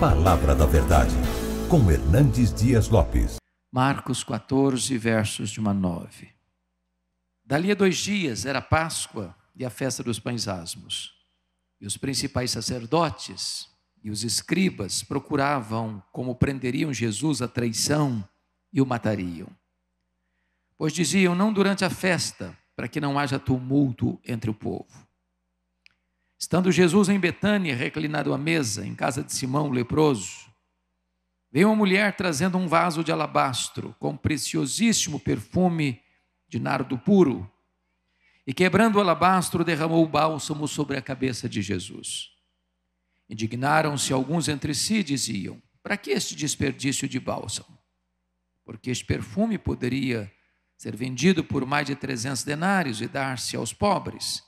Palavra da Verdade, com Hernandes Dias Lopes. Marcos 14, versos de 1 a 9. Dali a 2 dias era Páscoa e a festa dos pães asmos. E os principais sacerdotes e os escribas procuravam como prenderiam Jesus à traição e o matariam. Pois diziam, não durante a festa, para que não haja tumulto entre o povo. Estando Jesus em Betânia, reclinado à mesa, em casa de Simão, o leproso, veio uma mulher trazendo um vaso de alabastro com preciosíssimo perfume de nardo puro, e quebrando o alabastro, derramou o bálsamo sobre a cabeça de Jesus. Indignaram-se alguns entre si e diziam, para que este desperdício de bálsamo? Porque este perfume poderia ser vendido por mais de 300 denários e dar-se aos pobres.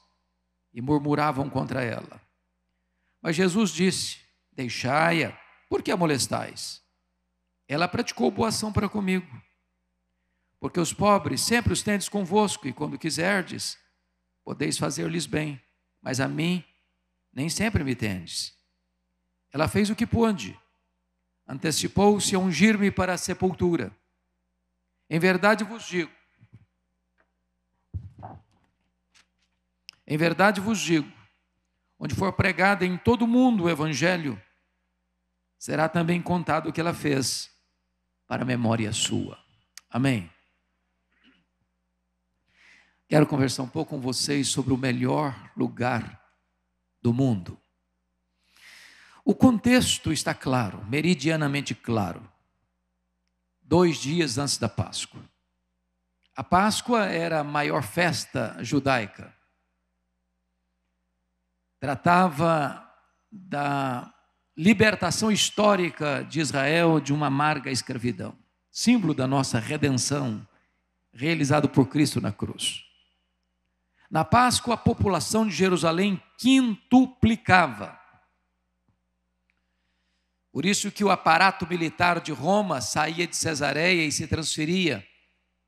E murmuravam contra ela. Mas Jesus disse, deixai-a, por que a molestais? Ela praticou boa ação para comigo. Porque os pobres sempre os tendes convosco, e quando quiserdes, podeis fazer-lhes bem, mas a mim nem sempre me tendes. Ela fez o que pôde, antecipou-se a ungir-me para a sepultura. Em verdade vos digo, onde for pregado em todo o mundo o Evangelho, será também contado o que ela fez, para a memória sua. Amém. Quero conversar um pouco com vocês sobre o melhor lugar do mundo. O contexto está claro, meridianamente claro. 2 dias antes da Páscoa. A Páscoa era a maior festa judaica. Tratava da libertação histórica de Israel de uma amarga escravidão. Símbolo da nossa redenção, realizado por Cristo na cruz. Na Páscoa, a população de Jerusalém quintuplicava. Por isso que o aparato militar de Roma saía de Cesareia e se transferia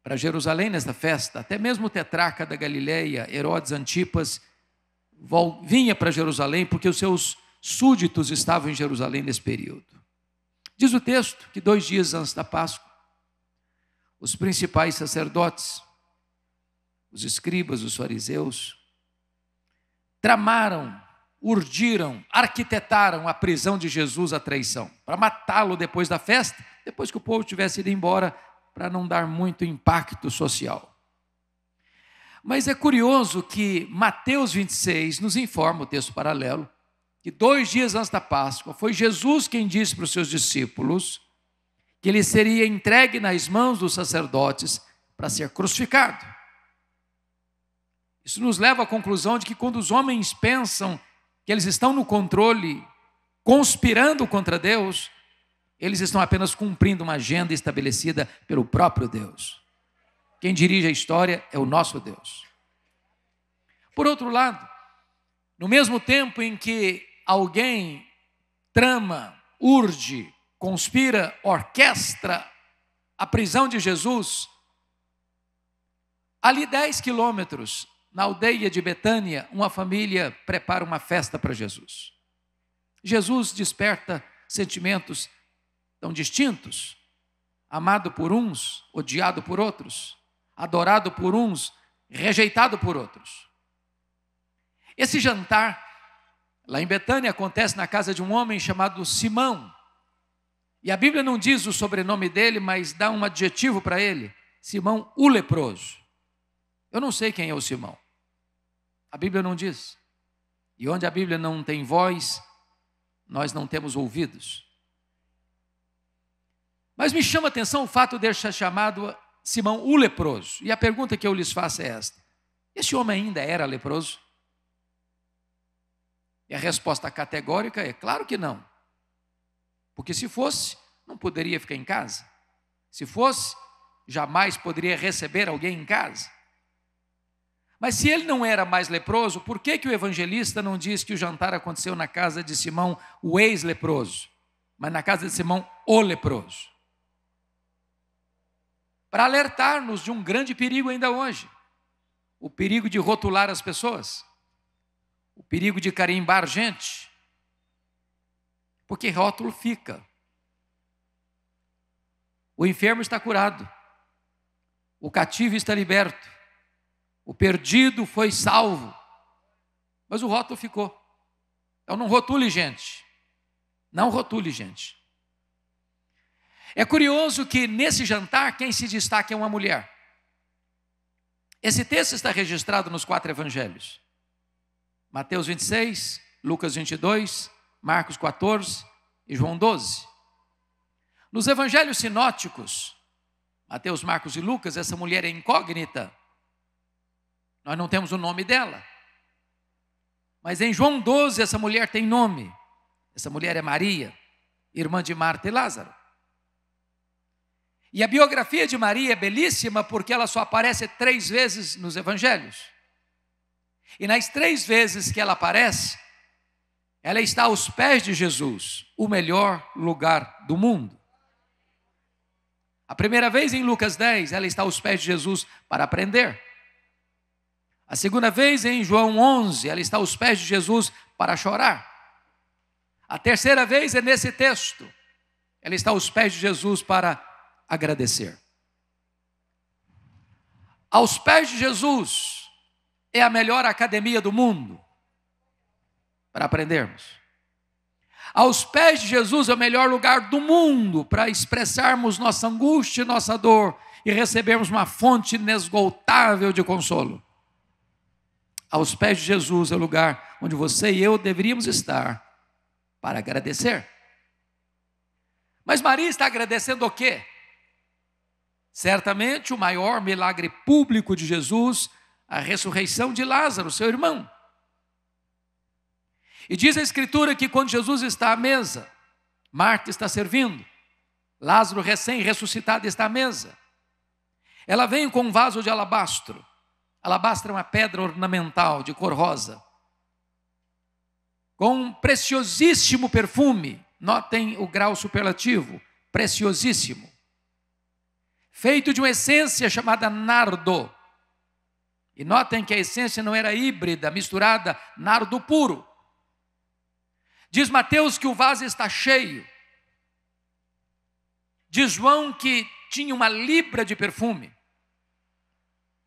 para Jerusalém nesta festa. Até mesmo o tetrarca da Galileia, Herodes Antipas, vinha para Jerusalém porque os seus súditos estavam em Jerusalém nesse período. Diz o texto que 2 dias antes da Páscoa, os principais sacerdotes, os escribas, os fariseus, tramaram, urdiram, arquitetaram a prisão de Jesus à traição, para matá-lo depois da festa, depois que o povo tivesse ido embora, para não dar muito impacto social. Mas é curioso que Mateus 26 nos informa, o texto paralelo, que 2 dias antes da Páscoa, foi Jesus quem disse para os seus discípulos que ele seria entregue nas mãos dos sacerdotes para ser crucificado. Isso nos leva à conclusão de que quando os homens pensam que eles estão no controle, conspirando contra Deus, eles estão apenas cumprindo uma agenda estabelecida pelo próprio Deus. Quem dirige a história é o nosso Deus. Por outro lado, no mesmo tempo em que alguém trama, urge, conspira, orquestra a prisão de Jesus, ali 10 quilômetros, na aldeia de Betânia, uma família prepara uma festa para Jesus. Jesus desperta sentimentos tão distintos, amado por uns, odiado por outros, adorado por uns, rejeitado por outros. Esse jantar, lá em Betânia, acontece na casa de um homem chamado Simão. E a Bíblia não diz o sobrenome dele, mas dá um adjetivo para ele, Simão o leproso. Eu não sei quem é o Simão. A Bíblia não diz. E onde a Bíblia não tem voz, nós não temos ouvidos. Mas me chama a atenção o fato de ser chamado Simão o leproso. E a pergunta que eu lhes faço é esta: esse homem ainda era leproso? E a resposta categórica é claro que não. Porque se fosse, não poderia ficar em casa. Se fosse, jamais poderia receber alguém em casa. Mas se ele não era mais leproso, por que o evangelista não diz que o jantar aconteceu na casa de Simão, o ex-leproso, mas na casa de Simão, o leproso? Para alertar-nos de um grande perigo ainda hoje. O perigo de rotular as pessoas. O perigo de carimbar gente. Porque rótulo fica. O enfermo está curado. O cativo está liberto. O perdido foi salvo. Mas o rótulo ficou. Então não rotule, gente. Não rotule, gente. É curioso que nesse jantar quem se destaca é uma mulher. Esse texto está registrado nos 4 evangelhos. Mateus 26, Lucas 22, Marcos 14 e João 12. Nos evangelhos sinóticos, Mateus, Marcos e Lucas, essa mulher é incógnita. Nós não temos o nome dela. Mas em João 12, essa mulher tem nome. Essa mulher é Maria, irmã de Marta e Lázaro. E a biografia de Maria é belíssima porque ela só aparece 3 vezes nos evangelhos. E nas 3 vezes que ela aparece, ela está aos pés de Jesus, o melhor lugar do mundo. A primeira vez em Lucas 10, ela está aos pés de Jesus para aprender. A segunda vez em João 11, ela está aos pés de Jesus para chorar. A terceira vez é nesse texto. Ela está aos pés de Jesus para agradecer. Aos pés de Jesus é a melhor academia do mundo para aprendermos. Aos pés de Jesus é o melhor lugar do mundo para expressarmos nossa angústia e nossa dor e recebermos uma fonte inesgotável de consolo. Aos pés de Jesus é o lugar onde você e eu deveríamos estar para agradecer. Mas Maria está agradecendo o quê? Certamente o maior milagre público de Jesus, a ressurreição de Lázaro, seu irmão. E diz a Escritura que quando Jesus está à mesa, Marta está servindo, Lázaro recém-ressuscitado está à mesa. Ela vem com um vaso de alabastro. Alabastro é uma pedra ornamental de cor rosa, com um preciosíssimo perfume. Notem o grau superlativo, preciosíssimo. Feito de uma essência chamada nardo. E notem que a essência não era híbrida, misturada, nardo puro. Diz Mateus que o vaso está cheio. Diz João que tinha 1 libra de perfume.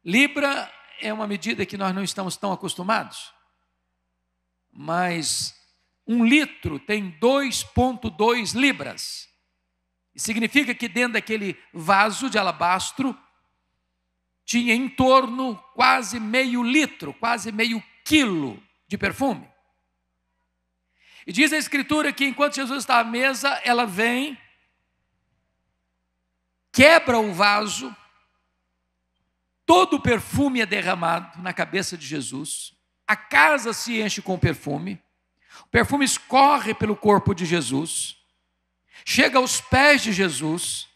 Libra é uma medida que nós não estamos tão acostumados. Mas 1 litro tem 2,2 libras. E significa que dentro daquele vaso de alabastro tinha em torno quase meio litro, quase meio quilo de perfume. E diz a Escritura que enquanto Jesus está à mesa, ela vem, quebra o vaso, todo o perfume é derramado na cabeça de Jesus, a casa se enche com perfume, o perfume escorre pelo corpo de Jesus, chega aos pés de Jesus,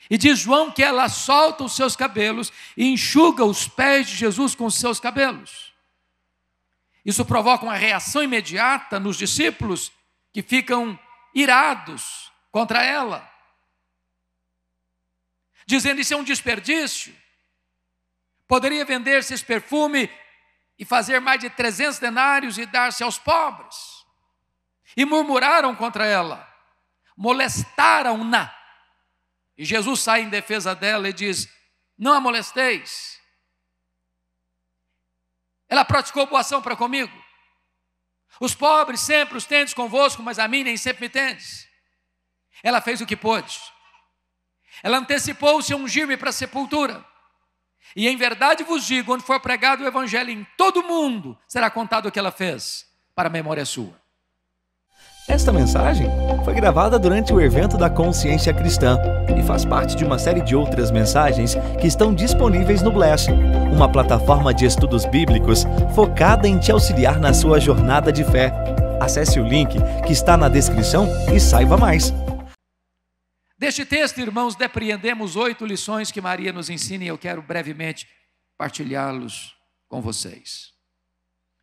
e diz João que ela solta os seus cabelos e enxuga os pés de Jesus com os seus cabelos. Isso provoca uma reação imediata nos discípulos que ficam irados contra ela, dizendo: isso é um desperdício. Poderia vender-se esse perfume e fazer mais de 300 denários e dar-se aos pobres. E murmuraram contra ela, molestaram-na. E Jesus sai em defesa dela e diz: não a molesteis. Ela praticou boa ação para comigo. Os pobres sempre os tendes convosco, mas a mim nem sempre me tendes. Ela fez o que pôde. Ela antecipou-se a ungir-me para a sepultura. E em verdade vos digo, onde for pregado o evangelho em todo o mundo, será contado o que ela fez, para a memória sua. Esta mensagem foi gravada durante o evento da Consciência Cristã e faz parte de uma série de outras mensagens que estão disponíveis no Bless, uma plataforma de estudos bíblicos focada em te auxiliar na sua jornada de fé. Acesse o link que está na descrição e saiba mais. Deste texto, irmãos, depreendemos 8 lições que Maria nos ensina e eu quero brevemente partilhá-los com vocês.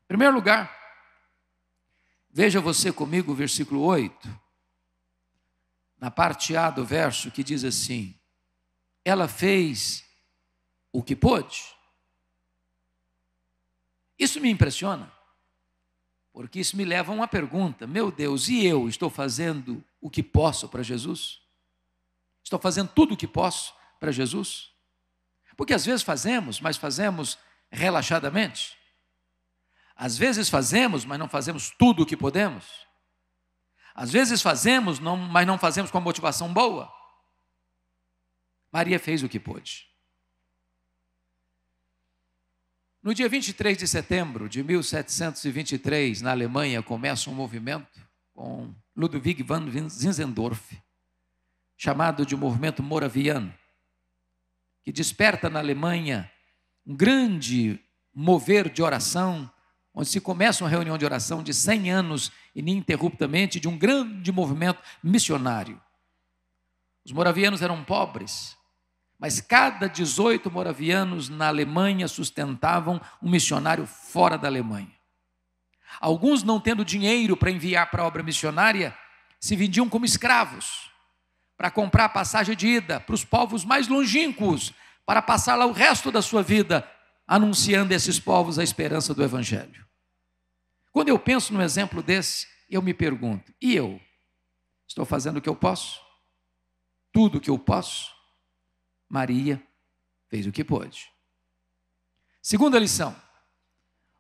Em primeiro lugar, veja você comigo o versículo 8, na parte A do verso, que diz assim: ela fez o que pôde. Isso me impressiona. Porque isso me leva a uma pergunta: meu Deus, e eu estou fazendo o que posso para Jesus? Estou fazendo tudo o que posso para Jesus? Porque às vezes fazemos, mas fazemos relaxadamente. Às vezes fazemos, mas não fazemos tudo o que podemos. Às vezes fazemos, mas não fazemos com a motivação boa. Maria fez o que pôde. No dia 23 de setembro de 1723, na Alemanha, começa um movimento com Ludwig van Zinzendorf, chamado de movimento moraviano, que desperta na Alemanha um grande mover de oração, onde se começa uma reunião de oração de 100 anos, ininterruptamente, de um grande movimento missionário. Os moravianos eram pobres, mas cada 18 moravianos na Alemanha sustentavam um missionário fora da Alemanha. Alguns, não tendo dinheiro para enviar para a obra missionária, se vendiam como escravos, para comprar passagem de ida para os povos mais longínquos, para passar lá o resto da sua vida anunciando a esses povos a esperança do Evangelho. Quando eu penso num exemplo desse, eu me pergunto: e eu? Estou fazendo o que eu posso? Tudo o que eu posso? Maria fez o que pôde. Segunda lição,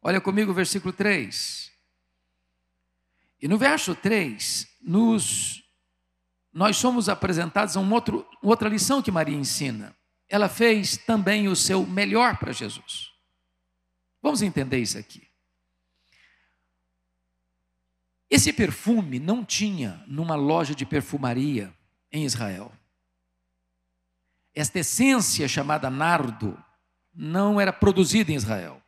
olha comigo o versículo 3. E no verso 3, nós somos apresentados a outra lição que Maria ensina. Ela fez também o seu melhor para Jesus. Vamos entender isso aqui. Esse perfume não tinha numa loja de perfumaria em Israel. Esta essência chamada nardo não era produzida em Israel.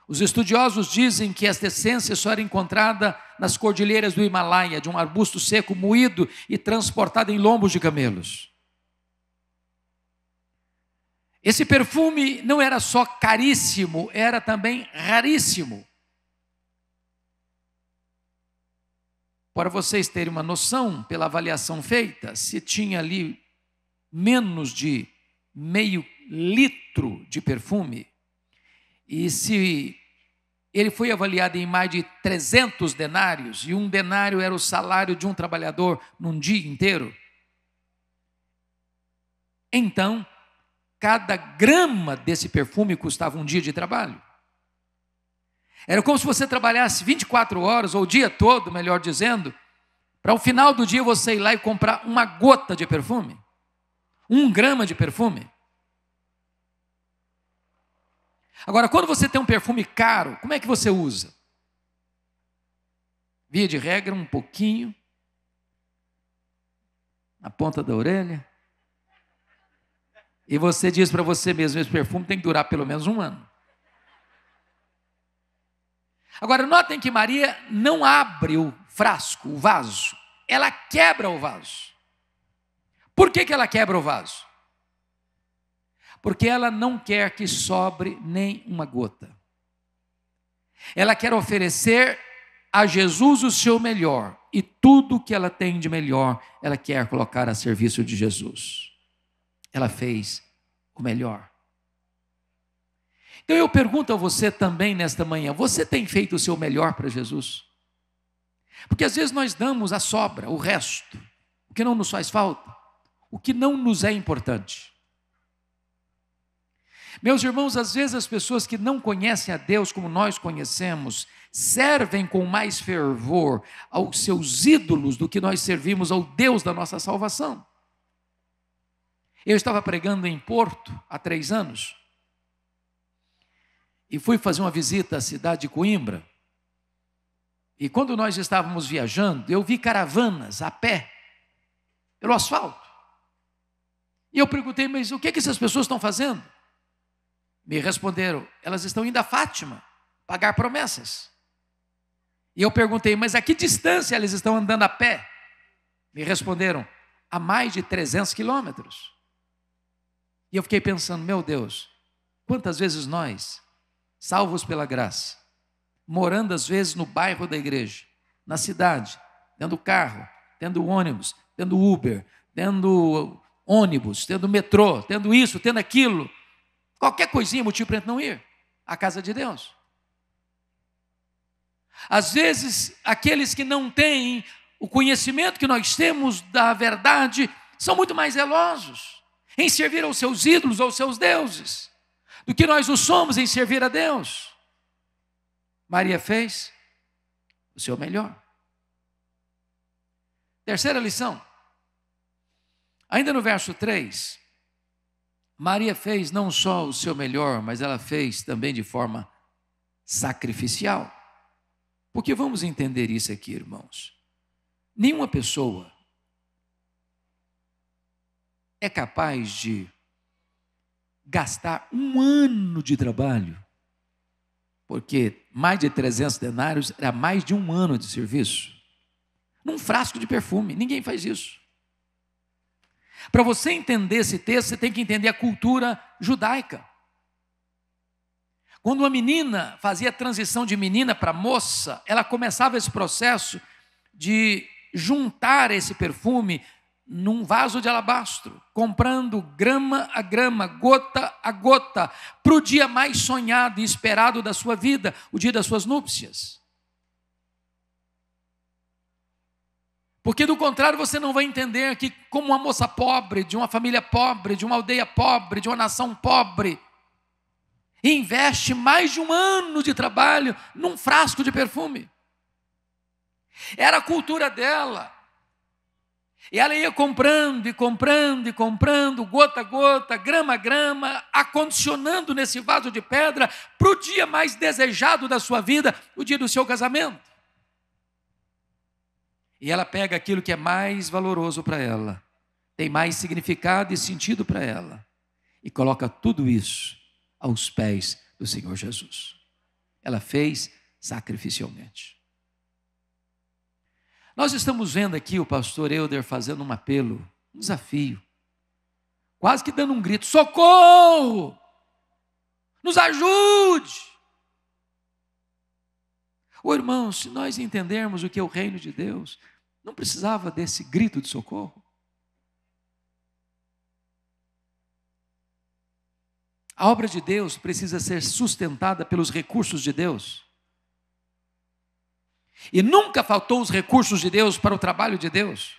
Os estudiosos dizem que esta essência só era encontrada nas cordilheiras do Himalaia, de um arbusto seco moído e transportado em lombos de camelos. Esse perfume não era só caríssimo, era também raríssimo. Para vocês terem uma noção, pela avaliação feita, se tinha ali menos de meio litro de perfume, e se ele foi avaliado em mais de 300 denários, e um denário era o salário de um trabalhador num dia inteiro, então, cada grama desse perfume custava um dia de trabalho. Era como se você trabalhasse 24 horas, ou o dia todo, melhor dizendo, para o final do dia você ir lá e comprar uma gota de perfume, 1 grama de perfume. Agora, quando você tem um perfume caro, como é que você usa? Via de regra, um pouquinho, na ponta da orelha, e você diz para você mesmo: esse perfume tem que durar pelo menos 1 ano. Agora, notem que Maria não abre o frasco, o vaso, ela quebra o vaso. Por que ela quebra o vaso? Porque ela não quer que sobre nem uma gota. Ela quer oferecer a Jesus o seu melhor, e tudo que ela tem de melhor, ela quer colocar a serviço de Jesus. Ela fez o melhor. Então eu pergunto a você também nesta manhã: você tem feito o seu melhor para Jesus? Porque às vezes nós damos a sobra, o resto, o que não nos faz falta, o que não nos é importante. Meus irmãos, às vezes as pessoas que não conhecem a Deus como nós conhecemos, servem com mais fervor aos seus ídolos do que nós servimos ao Deus da nossa salvação. Eu estava pregando em Porto há 3 anos, e fui fazer uma visita à cidade de Coimbra, e quando nós estávamos viajando, eu vi caravanas a pé, pelo asfalto, e eu perguntei: mas o que essas pessoas estão fazendo? Me responderam: elas estão indo a Fátima, pagar promessas. E eu perguntei: mas a que distância eles estão andando a pé? Me responderam: a mais de 300 quilômetros. E eu fiquei pensando: meu Deus, quantas vezes nós, salvos pela graça, morando às vezes no bairro da igreja, na cidade, tendo carro, tendo ônibus, tendo Uber, tendo ônibus, tendo metrô, tendo isso, tendo aquilo, qualquer coisinha, motivo para a gente não ir à casa de Deus. Às vezes, aqueles que não têm o conhecimento que nós temos da verdade são muito mais zelosos em servir aos seus ídolos, aos seus deuses, do que nós o somos em servir a Deus. Maria fez o seu melhor. Terceira lição. Ainda no verso 3, Maria fez não só o seu melhor, mas ela fez também de forma sacrificial. Porque vamos entender isso aqui, irmãos. Nenhuma pessoa é capaz de gastar um ano de trabalho, porque mais de 300 denários era mais de um ano de serviço, num frasco de perfume. Ninguém faz isso. Para você entender esse texto, você tem que entender a cultura judaica. Quando uma menina fazia a transição de menina para moça, ela começava esse processo de juntar esse perfume num vaso de alabastro, comprando grama a grama, gota a gota, para o dia mais sonhado e esperado da sua vida, o dia das suas núpcias. Porque do contrário você não vai entender que como uma moça pobre, de uma família pobre, de uma aldeia pobre, de uma nação pobre, investe mais de um ano de trabalho num frasco de perfume. Era a cultura dela. E ela ia comprando e comprando e comprando, gota a gota, grama a grama, acondicionando nesse vaso de pedra para o dia mais desejado da sua vida, o dia do seu casamento. E ela pega aquilo que é mais valoroso para ela, tem mais significado e sentido para ela, e coloca tudo isso aos pés do Senhor Jesus. Ela fez sacrificialmente. Nós estamos vendo aqui o pastor Euder fazendo um apelo, um desafio, quase que dando um grito: socorro! Nos ajude! Ô irmãos, se nós entendermos o que é o reino de Deus, não precisava desse grito de socorro. A obra de Deus precisa ser sustentada pelos recursos de Deus. E nunca faltou os recursos de Deus para o trabalho de Deus.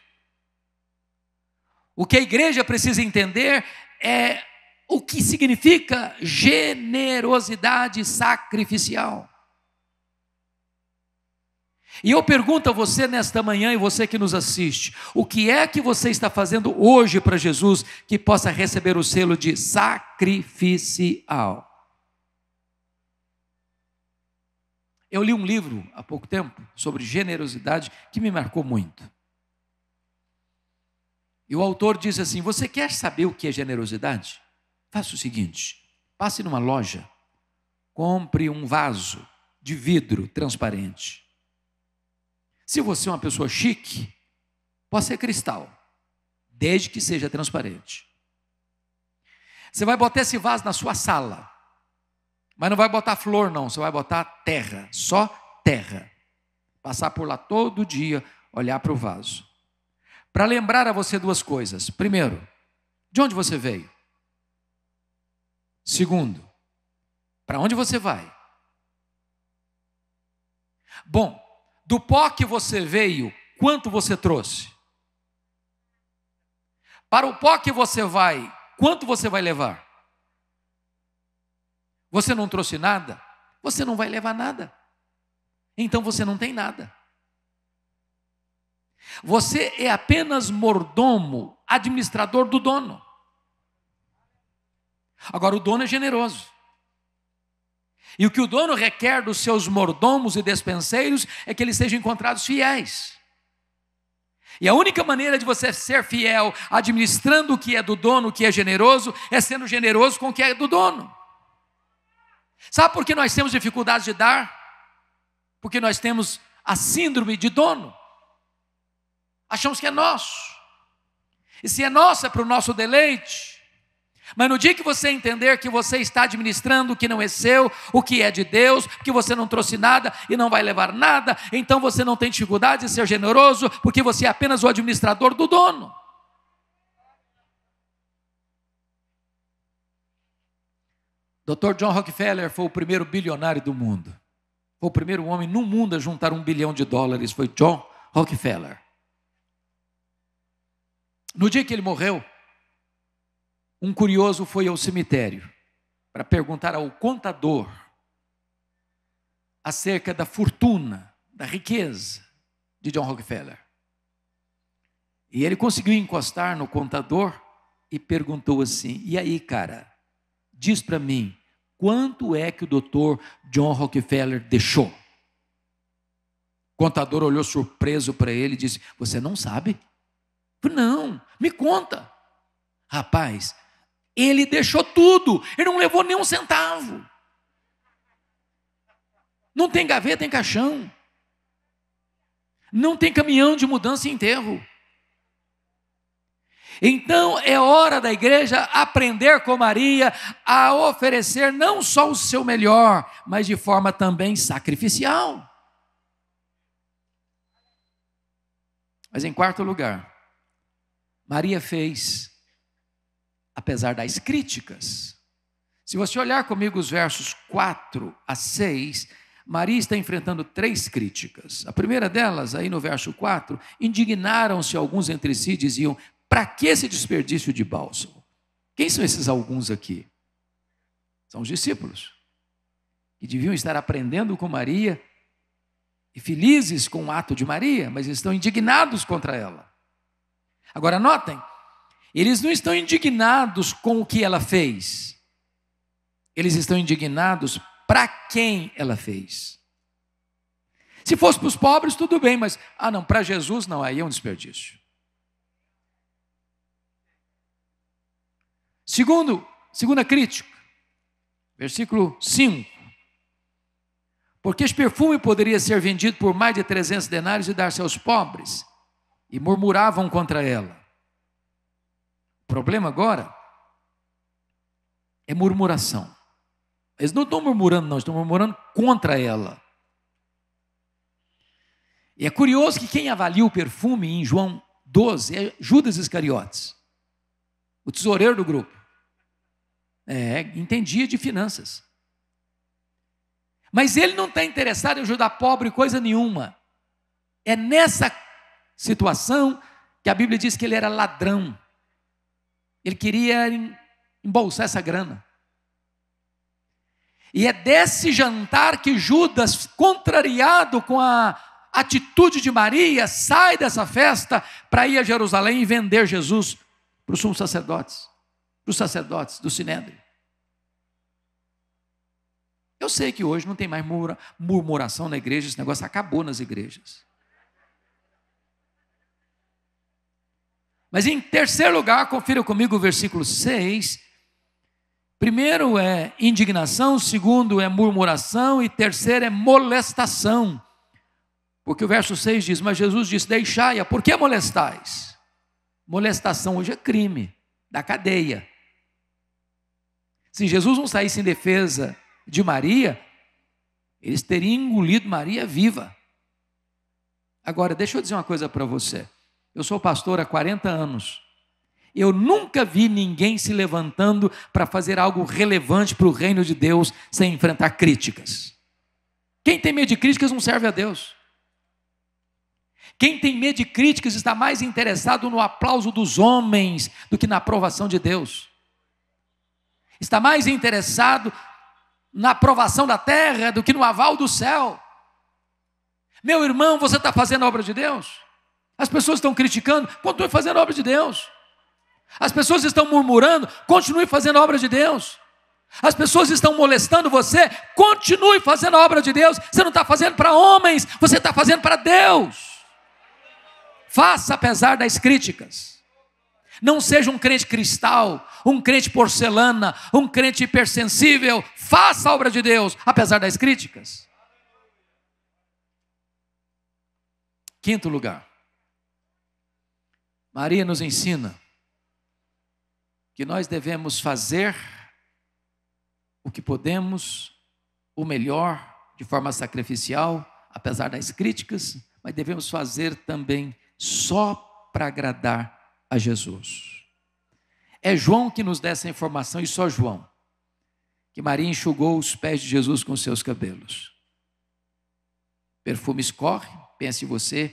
O que a igreja precisa entender é o que significa generosidade sacrificial. E eu pergunto a você nesta manhã, e você que nos assiste, o que é que você está fazendo hoje para Jesus que possa receber o selo de sacrificial? Eu li um livro há pouco tempo sobre generosidade que me marcou muito. E o autor diz assim: você quer saber o que é generosidade? Faça o seguinte, passe numa loja, compre um vaso de vidro transparente. Se você é uma pessoa chique, pode ser cristal, desde que seja transparente. Você vai botar esse vaso na sua sala, mas não vai botar flor não, você vai botar terra, só terra. Passar por lá todo dia, olhar para o vaso. Para lembrar a você duas coisas. Primeiro, de onde você veio? Segundo, para onde você vai? Bom, do pó que você veio, quanto você trouxe? Para o pó que você vai, quanto você vai levar? Você não trouxe nada? Você não vai levar nada. Então você não tem nada. Você é apenas mordomo, administrador do dono. Agora o dono é generoso. E o que o dono requer dos seus mordomos e despenseiros é que eles sejam encontrados fiéis. E a única maneira de você ser fiel, administrando o que é do dono, o que é generoso, é sendo generoso com o que é do dono. Sabe por que nós temos dificuldade de dar? Porque nós temos a síndrome de dono. Achamos que é nosso. E se é nosso, é para o nosso deleite. Mas no dia que você entender que você está administrando o que não é seu, o que é de Deus, que você não trouxe nada e não vai levar nada, então você não tem dificuldade de ser generoso, porque você é apenas o administrador do dono. Dr. John Rockefeller foi o primeiro bilionário do mundo. Foi o primeiro homem no mundo a juntar $1 bilhão, foi John Rockefeller. No dia que ele morreu, um curioso foi ao cemitério para perguntar ao contador acerca da fortuna, da riqueza de John Rockefeller. E ele conseguiu encostar no contador e perguntou assim: e aí, cara, diz para mim, quanto é que o doutor John Rockefeller deixou? O contador olhou surpreso para ele e disse: você não sabe? Não, me conta. Rapaz, ele deixou tudo, ele não levou nem um centavo. Não tem gaveta em caixão. Não tem caminhão de mudança e enterro. Então é hora da igreja aprender com Maria a oferecer não só o seu melhor, mas de forma também sacrificial. Mas em quarto lugar, Maria fez, apesar das críticas. Se você olhar comigo os versos 4 a 6, Maria está enfrentando 3 críticas. A primeira delas, aí no verso 4, indignaram-se alguns entre si e diziam: para que esse desperdício de bálsamo? Quem são esses alguns aqui? São os discípulos, que deviam estar aprendendo com Maria e felizes com o ato de Maria, mas estão indignados contra ela. Agora notem, eles não estão indignados com o que ela fez, eles estão indignados para quem ela fez. Se fosse para os pobres, tudo bem, mas não, para Jesus não, aí é um desperdício. Segunda crítica, versículo 5. Porque este perfume poderia ser vendido por mais de 300 denários e dar-se aos pobres. E murmuravam contra ela. O problema agora é murmuração. Eles não estão murmurando, não, estão murmurando contra ela. E é curioso que quem avalia o perfume em João 12 é Judas Iscariotes, o tesoureiro do grupo. Entendia de finanças. Mas ele não está interessado em ajudar pobre coisa nenhuma. É nessa situação que a Bíblia diz que ele era ladrão. Ele queria embolsar essa grana. E é desse jantar que Judas, contrariado com a atitude de Maria, sai dessa festa para ir a Jerusalém e vender Jesus para os sumos sacerdotes, para os sacerdotes do Sinédrio. Eu sei que hoje não tem mais murmuração na igreja, esse negócio acabou nas igrejas. Mas em terceiro lugar, confira comigo o versículo 6. Primeiro é indignação, segundo é murmuração e terceiro é molestação. Porque o verso 6 diz: mas Jesus disse: deixai-a, por que molestais? Molestação hoje é crime, da cadeia. Se Jesus não saísse em defesa de Maria, eles teriam engolido Maria viva. Agora, deixa eu dizer uma coisa para você. Eu sou pastor há 40 anos. Eu nunca vi ninguém se levantando para fazer algo relevante para o reino de Deus sem enfrentar críticas. Quem tem medo de críticas não serve a Deus. Quem tem medo de críticas está mais interessado no aplauso dos homens do que na aprovação de Deus. Está mais interessado na aprovação da terra do que no aval do céu. Meu irmão, você está fazendo a obra de Deus? As pessoas estão criticando, continue fazendo a obra de Deus. As pessoas estão murmurando, continue fazendo a obra de Deus. As pessoas estão molestando você, continue fazendo a obra de Deus. Você não está fazendo para homens, você está fazendo para Deus. Faça apesar das críticas. Não seja um crente cristal, um crente porcelana, um crente hipersensível. Faça a obra de Deus, apesar das críticas. Quinto lugar, Maria nos ensina que nós devemos fazer o que podemos, o melhor, de forma sacrificial, apesar das críticas, mas devemos fazer também só para agradar a Jesus. É João que nos dá essa informação, e só João, que Maria enxugou os pés de Jesus com seus cabelos. perfume escorre, pense você,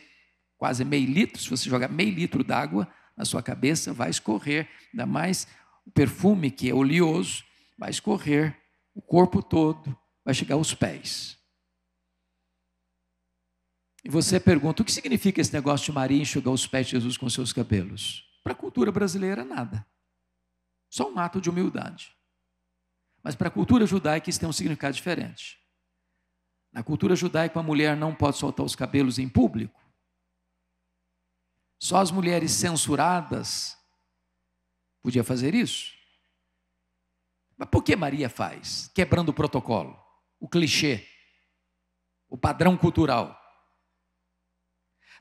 quase meio litro, se você jogar meio litro d'água na sua cabeça, vai escorrer, ainda mais o perfume que é oleoso, vai escorrer o corpo todo, vai chegar aos pés. E você pergunta, o que significa esse negócio de Maria enxugar os pés de Jesus com seus cabelos? Para a cultura brasileira, nada. Só um ato de humildade. Mas para a cultura judaica isso tem um significado diferente. Na cultura judaica, a mulher não pode soltar os cabelos em público. Só as mulheres censuradas podiam fazer isso. Mas por que Maria faz? Quebrando o protocolo, o clichê, o padrão cultural.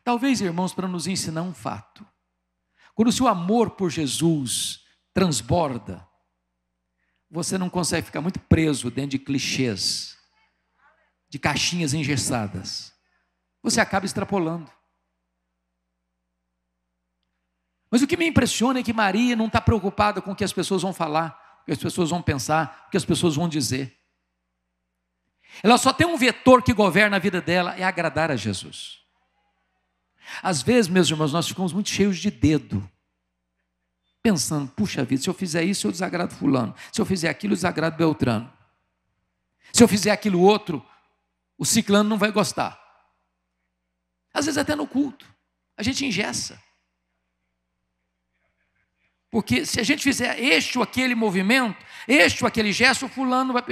Talvez, irmãos, para nos ensinar um fato. Quando o seu amor por Jesus transborda, você não consegue ficar muito preso dentro de clichês, de caixinhas engessadas. Você acaba extrapolando. Mas o que me impressiona é que Maria não está preocupada com o que as pessoas vão falar, o que as pessoas vão pensar, o que as pessoas vão dizer. Ela só tem um vetor que governa a vida dela, é agradar a Jesus. Às vezes, meus irmãos, nós ficamos muito cheios de dedo, pensando, puxa vida, se eu fizer isso, eu desagrado fulano. Se eu fizer aquilo, eu desagrado Beltrano. Se eu fizer aquilo outro, o ciclano não vai gostar. Às vezes até no culto, a gente engessa. Porque se a gente fizer este ou aquele movimento, este ou aquele gesto, o fulano vai...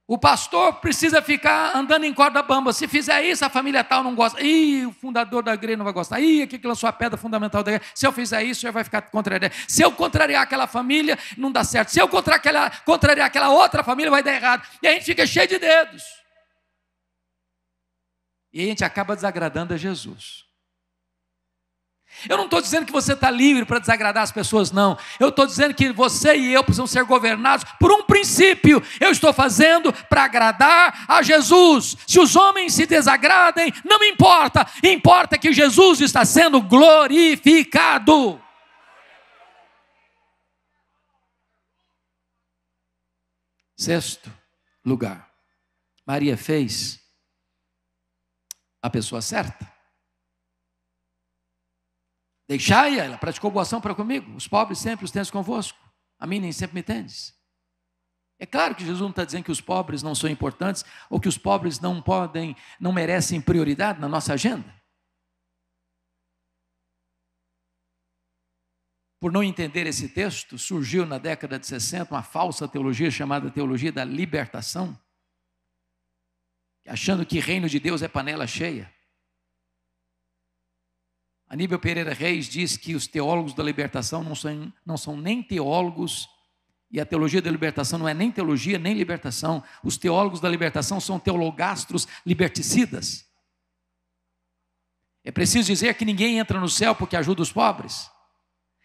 O pastor precisa ficar andando em corda bamba. Se fizer isso, a família tal não gosta. O fundador da igreja não vai gostar. Aquele que lançou a pedra fundamental da igreja. Se eu fizer isso, já vai ficar contra a ideia. Se eu contrariar aquela família, não dá certo. Se eu contrariar aquela outra família, vai dar errado. E a gente fica cheio de dedos. E a gente acaba desagradando a Jesus. Eu não estou dizendo que você está livre para desagradar as pessoas, não. Eu estou dizendo que você e eu precisamos ser governados por um princípio. Eu estou fazendo para agradar a Jesus. Se os homens se desagradem, não me importa. Importa que Jesus está sendo glorificado. Sexto lugar. Maria fez a pessoa certa. Deixai-a, ela praticou boa ação para comigo. Os pobres sempre os tendes convosco. A mim nem sempre me tendes. É claro que Jesus não está dizendo que os pobres não são importantes ou que os pobres não merecem prioridade na nossa agenda. Por não entender esse texto, surgiu na década de 60 uma falsa teologia chamada teologia da libertação, achando que reino de Deus é panela cheia. Aníbal Pereira Reis diz que os teólogos da libertação não são nem teólogos, e a teologia da libertação não é nem teologia nem libertação. Os teólogos da libertação são teologastros liberticidas. É preciso dizer que ninguém entra no céu porque ajuda os pobres.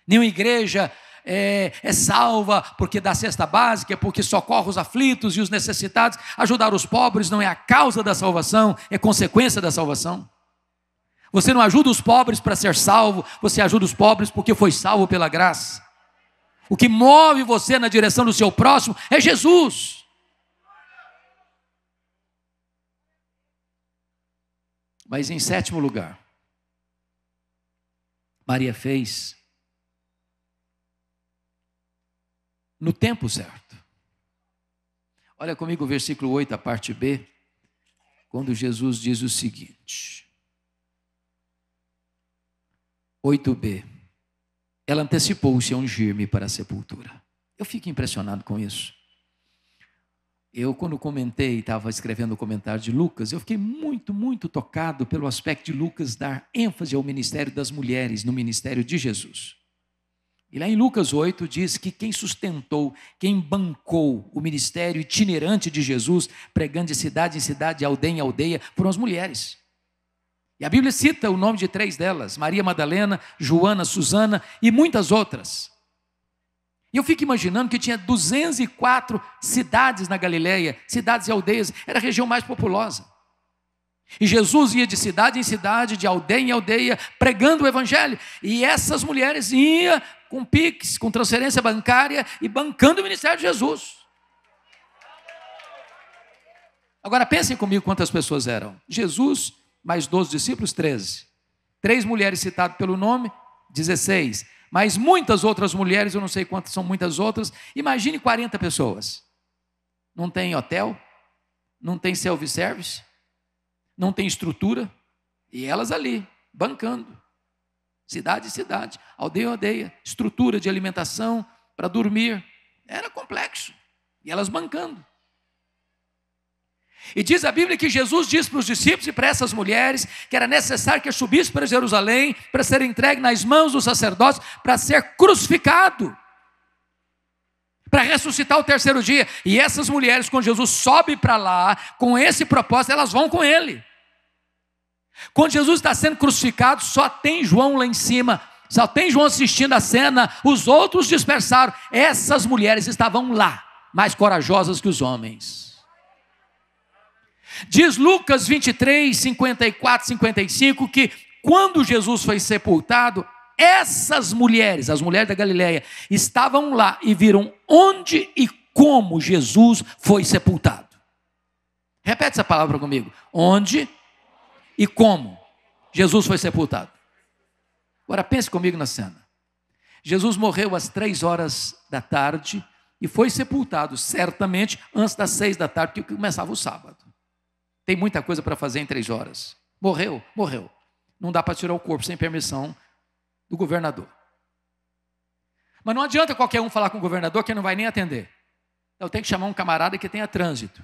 Nenhuma igreja é salva porque dá cesta básica, é porque socorre os aflitos e os necessitados. Ajudar os pobres não é a causa da salvação, é consequência da salvação. Você não ajuda os pobres para ser salvo, você ajuda os pobres porque foi salvo pela graça. O que move você na direção do seu próximo é Jesus. Mas em sétimo lugar, Maria fez no tempo certo. Olha comigo o versículo 8, a parte B, quando Jesus diz o seguinte... 8b, ela antecipou-se a ungir-me para a sepultura. Eu fico impressionado com isso. Eu, quando estava escrevendo o comentário de Lucas, eu fiquei muito, muito tocado pelo aspecto de Lucas dar ênfase ao ministério das mulheres, no ministério de Jesus. E lá em Lucas 8 diz que quem sustentou, quem bancou o ministério itinerante de Jesus, pregando de cidade em cidade, de aldeia em aldeia, foram as mulheres. E a Bíblia cita o nome de 3 delas, Maria Madalena, Joana, Susana e muitas outras. E eu fico imaginando que tinha 204 cidades na Galileia, cidades e aldeias, era a região mais populosa. E Jesus ia de cidade em cidade, de aldeia em aldeia, pregando o evangelho. E essas mulheres iam com Pix, com transferência bancária e bancando o ministério de Jesus. Agora pensem comigo quantas pessoas eram. Jesus, mais 12 discípulos, 13. 3 mulheres citadas pelo nome, 16. Mas muitas outras mulheres, eu não sei quantas são muitas outras. Imagine 40 pessoas. Não tem hotel, não tem self-service, não tem estrutura. E elas ali, bancando. Cidade em cidade, aldeia em aldeia, estrutura de alimentação para dormir. Era complexo. E elas bancando. E diz a Bíblia que Jesus disse para os discípulos e para essas mulheres que era necessário que subisse para Jerusalém para ser entregue nas mãos dos sacerdotes, para ser crucificado, para ressuscitar o terceiro dia. E essas mulheres, quando Jesus sobe para lá, com esse propósito, elas vão com ele. Quando Jesus está sendo crucificado, só tem João lá em cima, só tem João assistindo a cena, os outros dispersaram. Essas mulheres estavam lá, mais corajosas que os homens. Diz Lucas 23, 54, 55, que quando Jesus foi sepultado, essas mulheres, as mulheres da Galileia, estavam lá e viram onde e como Jesus foi sepultado. Repete essa palavra comigo. Onde e como Jesus foi sepultado. Agora pense comigo na cena. Jesus morreu às 3 horas da tarde e foi sepultado certamente antes das 6 da tarde, porque começava o sábado. Tem muita coisa para fazer em 3 horas. Morreu. Não dá para tirar o corpo sem permissão do governador. Mas não adianta qualquer um falar com o governador que não vai nem atender. Então tem que chamar um camarada que tenha trânsito.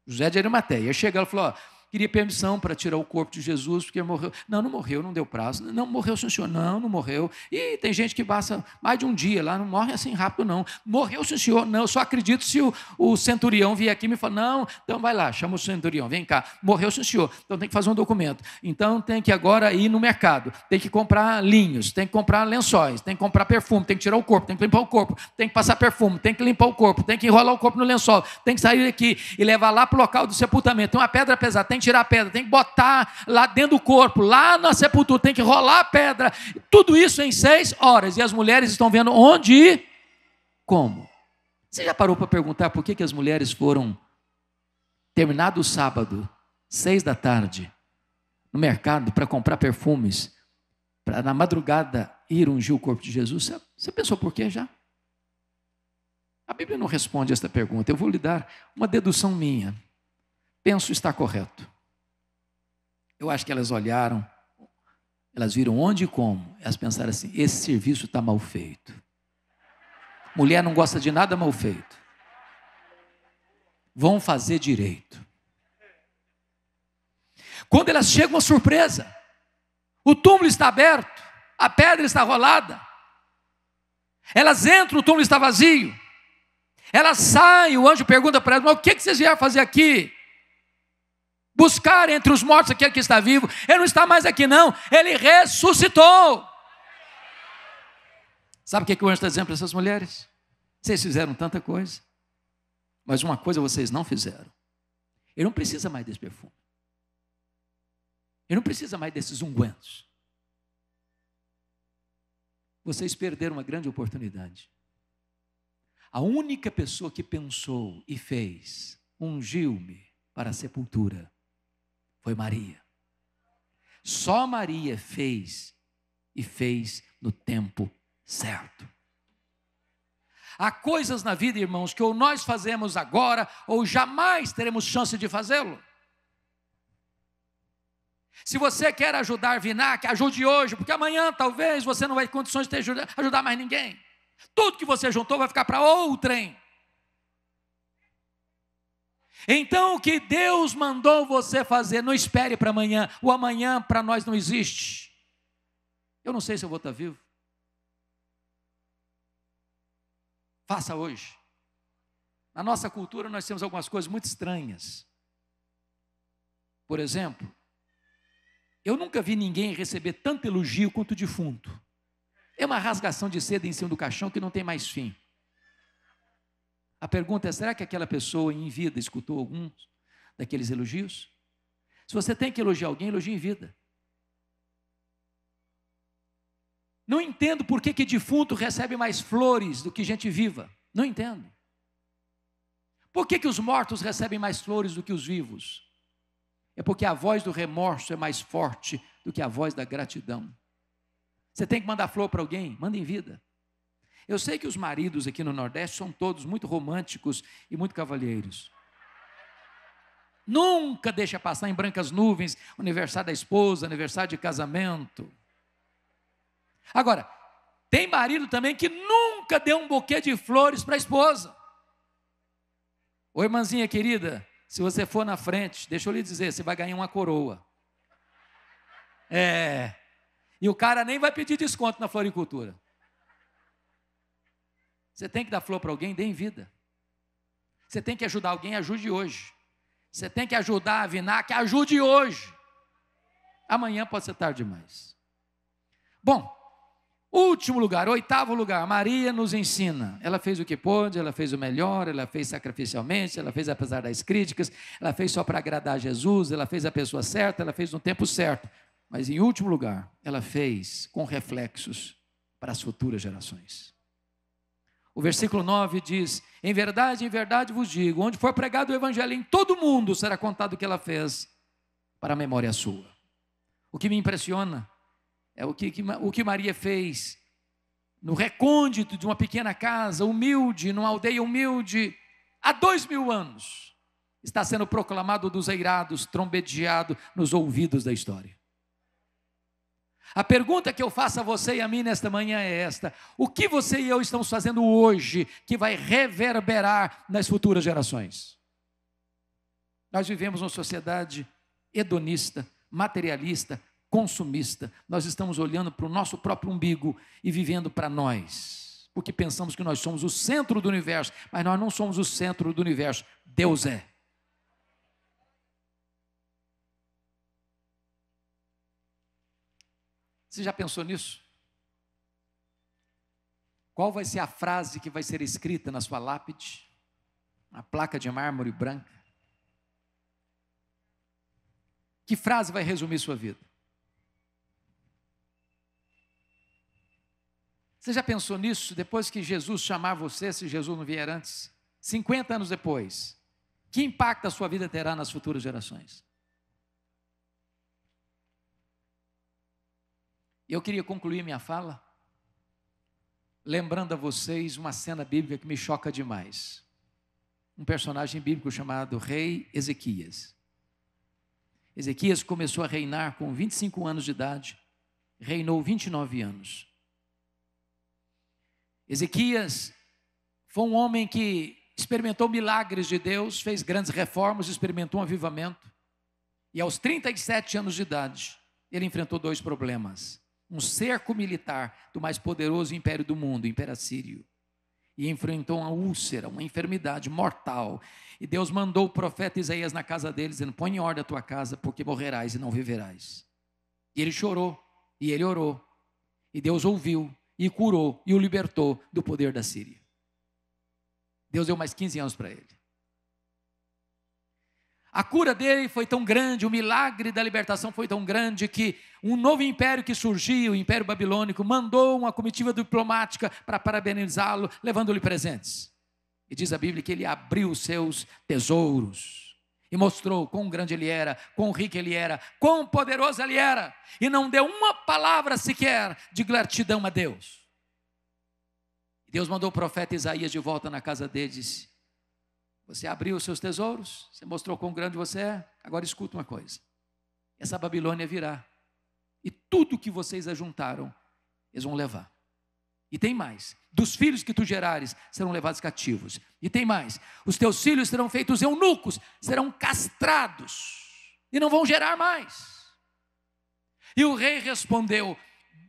José de Arimateia. Chega e falou, ó, queria permissão para tirar o corpo de Jesus, porque morreu. Não morreu, não deu prazo. Não morreu, sim, senhor. Não morreu. E tem gente que passa mais de um dia lá, não morre assim rápido, não. Morreu, sim, senhor. Não, eu só acredito se o centurião vier aqui e me falar, não, então vai lá, chama o centurião, vem cá. Morreu, sim, senhor. Então tem que fazer um documento. Então tem que agora ir no mercado, tem que comprar linhos, tem que comprar lençóis, tem que comprar perfume, tem que tirar o corpo, tem que limpar o corpo, tem que passar perfume, tem que limpar o corpo, tem que enrolar o corpo no lençol, tem que sair daqui e levar lá para o local do sepultamento. Tem uma pedra pesada, tem que tirar a pedra, tem que botar lá dentro do corpo, lá na sepultura, tem que rolar a pedra, tudo isso em 6 horas, e as mulheres estão vendo onde e como. Você já parou para perguntar por que as mulheres foram, terminado o sábado, 6 da tarde, no mercado para comprar perfumes, para na madrugada ir ungir o corpo de Jesus? Você pensou por quê já? A Bíblia não responde esta pergunta, eu vou lhe dar uma dedução minha. Penso estar correto. Eu acho que elas olharam, elas viram onde e como. Elas pensaram assim, esse serviço está mal feito. Mulher não gosta de nada mal feito. Vão fazer direito. Quando elas chegam, uma surpresa. O túmulo está aberto, a pedra está rolada. Elas entram, o túmulo está vazio. Elas saem, o anjo pergunta para elas, mas o que vocês vieram fazer aqui? Buscar entre os mortos aquele que está vivo. Ele não está mais aqui não, ele ressuscitou. Sabe o que o anjo está dizendo para essas mulheres? Vocês fizeram tanta coisa, mas uma coisa vocês não fizeram. Ele não precisa mais desse perfume. Ele não precisa mais desses ungüentos. Vocês perderam uma grande oportunidade. A única pessoa que pensou e fez, ungiu-me para a sepultura, foi Maria. Só Maria fez e fez no tempo certo. Há coisas na vida, irmãos, que ou nós fazemos agora ou jamais teremos chance de fazê-lo. Se você quer ajudar Vinac, ajude hoje, porque amanhã talvez você não vai ter condições de ajudar mais ninguém. Tudo que você juntou vai ficar para outrem. Então o que Deus mandou você fazer, não espere para amanhã. O amanhã para nós não existe. Eu não sei se eu vou estar vivo. Faça hoje. Na nossa cultura nós temos algumas coisas muito estranhas. Por exemplo, eu nunca vi ninguém receber tanto elogio quanto o defunto. É uma rasgação de seda em cima do caixão que não tem mais fim. A pergunta é, será que aquela pessoa em vida escutou alguns daqueles elogios? Se você tem que elogiar alguém, elogie em vida. Não entendo por que defunto recebe mais flores do que gente viva. Não entendo. Por que os mortos recebem mais flores do que os vivos? É porque a voz do remorso é mais forte do que a voz da gratidão. Você tem que mandar flor para alguém? Manda em vida. Eu sei que os maridos aqui no Nordeste são todos muito românticos e muito cavalheiros. Nunca deixa passar em brancas nuvens o aniversário da esposa, aniversário de casamento. Agora, tem marido também que nunca deu um buquê de flores para a esposa. Ô irmãzinha querida, se você for na frente, deixa eu lhe dizer, você vai ganhar uma coroa. E o cara nem vai pedir desconto na floricultura. Você tem que dar flor para alguém, dê em vida. Você tem que ajudar alguém, ajude hoje. Você tem que ajudar a Vinac, ajude hoje. Amanhã pode ser tarde demais. Bom, último lugar, 8º lugar, Maria nos ensina. Ela fez o que pôde, ela fez o melhor, ela fez sacrificialmente, ela fez apesar das críticas, ela fez só para agradar Jesus, ela fez a pessoa certa, ela fez no tempo certo. Mas em último lugar, ela fez com reflexos para as futuras gerações. O versículo 9 diz: em verdade vos digo, onde for pregado o evangelho em todo o mundo, será contado o que ela fez para a memória sua. O que me impressiona é o que Maria fez no recôndito de uma pequena casa humilde, numa aldeia humilde, há 2000 anos, está sendo proclamado dos eirados, trombeteado nos ouvidos da história. A pergunta que eu faço a você e a mim nesta manhã é esta: o que você e eu estamos fazendo hoje que vai reverberar nas futuras gerações? Nós vivemos uma sociedade hedonista, materialista, consumista. Nós estamos olhando para o nosso próprio umbigo e vivendo para nós, porque pensamos que nós somos o centro do universo, mas nós não somos o centro do universo, Deus é. Você já pensou nisso? Qual vai ser a frase que vai ser escrita na sua lápide? Na placa de mármore branca? Que frase vai resumir sua vida? Você já pensou nisso? Depois que Jesus chamar você, se Jesus não vier antes, 50 anos depois, que impacto a sua vida terá nas futuras gerações? Eu queria concluir minha fala lembrando a vocês uma cena bíblica que me choca demais. Um personagem bíblico chamado rei Ezequias. Ezequias começou a reinar com 25 anos de idade, reinou 29 anos. Ezequias foi um homem que experimentou milagres de Deus, fez grandes reformas, experimentou um avivamento. E aos 37 anos de idade, ele enfrentou 2 problemas. Um cerco militar do mais poderoso império do mundo, o Império Assírio. E enfrentou uma úlcera, uma enfermidade mortal. E Deus mandou o profeta Isaías na casa dele, dizendo: põe em ordem a tua casa, porque morrerás e não viverás. E ele chorou, e ele orou. E Deus ouviu, e curou, e o libertou do poder da Síria. Deus deu mais 15 anos para ele. A cura dele foi tão grande, o milagre da libertação foi tão grande, que um novo império que surgiu, o Império Babilônico, mandou uma comitiva diplomática para parabenizá-lo, levando-lhe presentes. E diz a Bíblia que ele abriu os seus tesouros e mostrou quão grande ele era, quão rico ele era, quão poderoso ele era, e não deu uma palavra sequer de gratidão a Deus. E Deus mandou o profeta Isaías de volta na casa dele e disse: você abriu os seus tesouros, você mostrou quão grande você é, agora escuta uma coisa: essa Babilônia virá, e tudo que vocês ajuntaram, eles vão levar. E tem mais: dos filhos que tu gerares, serão levados cativos. E tem mais: os teus filhos serão feitos eunucos, serão castrados, e não vão gerar mais. E o rei respondeu: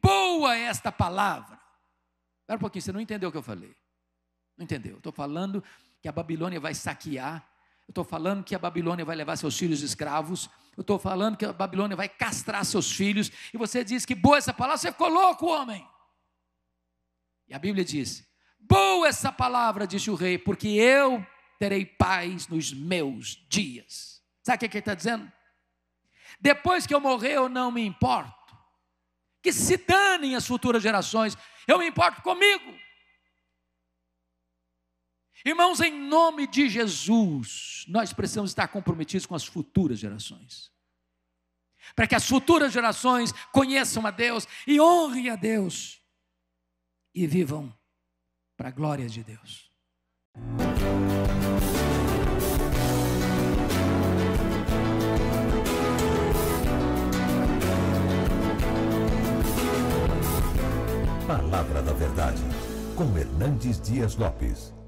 boa é esta palavra. Espera um pouquinho, você não entendeu o que eu falei. Não entendeu, eu estou falando que a Babilônia vai saquear, eu estou falando que a Babilônia vai levar seus filhos escravos, eu estou falando que a Babilônia vai castrar seus filhos, e você diz que boa essa palavra, você ficou louco, homem. E a Bíblia diz: boa essa palavra, disse o rei, porque eu terei paz nos meus dias. Sabe o que ele está dizendo? Depois que eu morrer, eu não me importo Que se danem as futuras gerações, eu me importo comigo. Irmãos, em nome de Jesus, nós precisamos estar comprometidos com as futuras gerações, para que as futuras gerações conheçam a Deus e honrem a Deus e vivam para a glória de Deus. Palavra da Verdade, com Hernandes Dias Lopes.